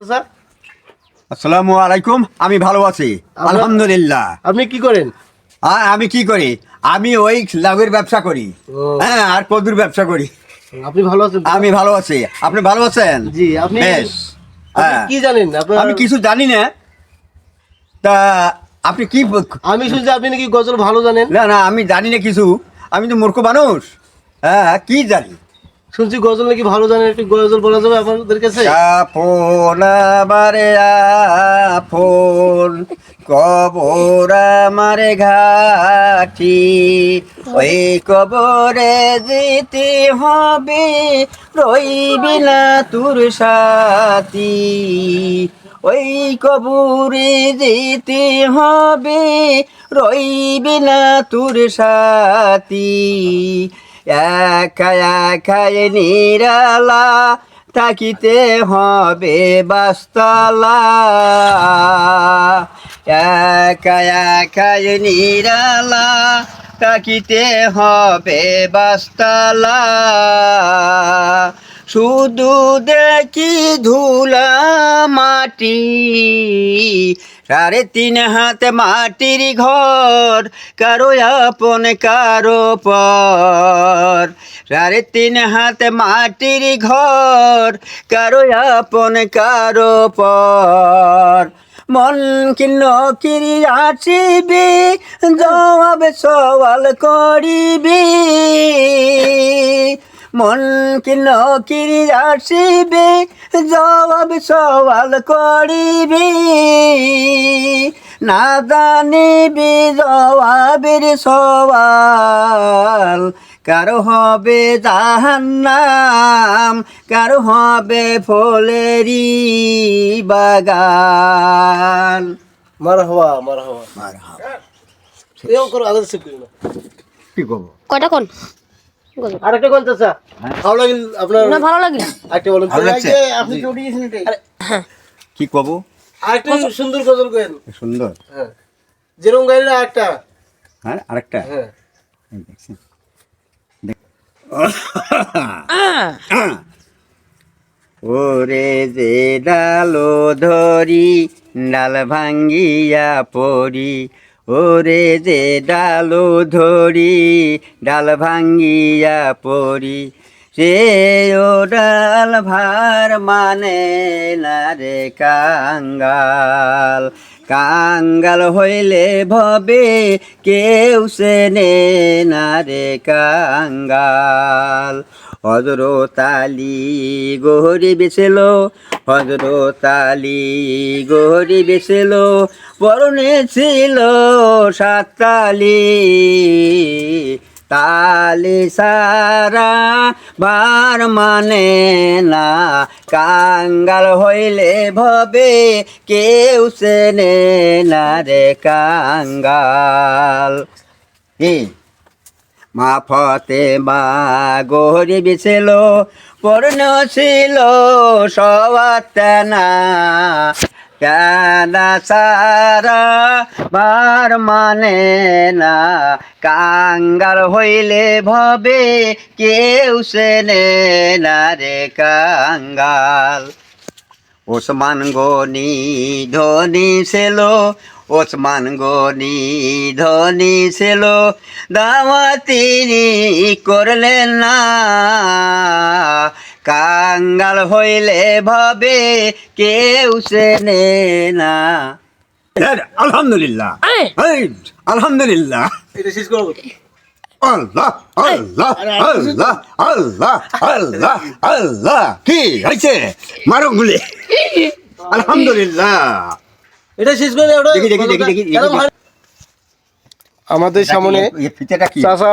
Sir আসসালামু আলাইকুম। আমি ভালো আছি আলহামদুলিল্লাহ। আপনি কি করেন? আমি কি করি? আমি ওই লাউয়ের ব্যবসা করি। হ্যাঁ, আর কদুর ব্যবসা করি। আপনি ভালো আছেন? আমি ভালো আছি। আপনি ভালো আছেন? জি। আপনি বেশ। আপনি কি জানেন? আমি কিছু জানি না। তা আপনি কি আমি শুনছি আপনি নাকি গজল ভালো জানেন। না না, আমি জানি না কিছু। আমি তো মূর্খ মানুষ। হ্যাঁ, কি জানি? শুনছি গজল নাকি ভালো জানেন, একটু গজল বলা যাবে আপনাদের কাছে? আপন আমারে আপন, কবর আমারে ঘাটি, ওই কবরে যেতে হবে, রইবি না তোর সাথী। ওই কবরে যেতে হবে, রইবি না তোর সাথী। একা একাই নিরালা থাকিতে হবে বাস্তলা। একা একাই নিরালা থাকিতে হবে বাস্তলা। শুধু দেখি ধুলা মাটি, 3.5 হাত মাটির ঘর, কারো আপন কারো পর। 3.5 হাত মাটির ঘর, কারো আপন কারো পর। মন কিন্ন কিরি আসিবি, জবাব সওয়াল করিবি। মন কিন্ন কিরি আসিবি, জবাব সওয়াল করিবি। না জানিবি জবাবের সওয়াল, কারো হবে জাহান্নাম, কারো হবে ফুলেরি বাগান। মারহাবা মারহাবা। মারহাবা। এও করো, আদর শিখ করি না। কি করবো? কয়টা কোন গজল? আরেকটা কোন চাচা? ভালো লাগল আপনার? না ভালো লাগে না। আরেকটা বলেন তো। ভালো লাগছে? আপনি কি উঠে গেছেন এটাই? কি করবো? আরেকটা সুন্দর গজল করেন। সুন্দর। হ্যাঁ, যেরকম গাইলেন আরেকটা। হ্যাঁ, আরেকটা। হ্যাঁ, এই দেখছেন? ওরে যে ডালো ধরি, ডাল ভাঙ্গিয়া পড়ি। ওরে যে ডালো ধরি, ডাল ভাঙ্গিয়া পড়ি। সে ও ডাল ভার মানে না রে কাঙ্গাল। কাঙ্গাল হইলে ভবে কেউ সেনে না রে কাঙ্গাল। হজরতালি গহরি বেছিল, হজরতালি গহরি বেছিল, পরনে ছিল 7 তালি। তালি সারা বার মানে না, কাঙ্গাল হইলে ভবে কেউ সেনে না রে কাঙ্গাল। মা ফতে মা গরিব ছিল, পূর্ণ ছিল সওয়াতেনা। কেনা সারা বার মানে না, কাঙ্গাল হইলে ভবে কেউ সেনে না রে কাঙ্গাল। ওসমান গনি ধনী ছিল, ওসমান গনি ধনী ছিল, দাওয়া তিনি করলেন না। কাঙ্গাল হইলে ভাবে কেউ সেনে না। আলহামদুলিল্লাহ, আলহামদুলিল্লাহ। এটা শেষ করবো। আল্লাহ আল্লাহ আল্লাহ আল্লাহ আল্লাহ আল্লাহ। কি হয়েছে? মারো গুলি। আলহামদুলিল্লাহ। এটা শেষ করে দেখি দেখি দেখি দেখি। আমাদের সামনে ফিতেটা কি? চাচা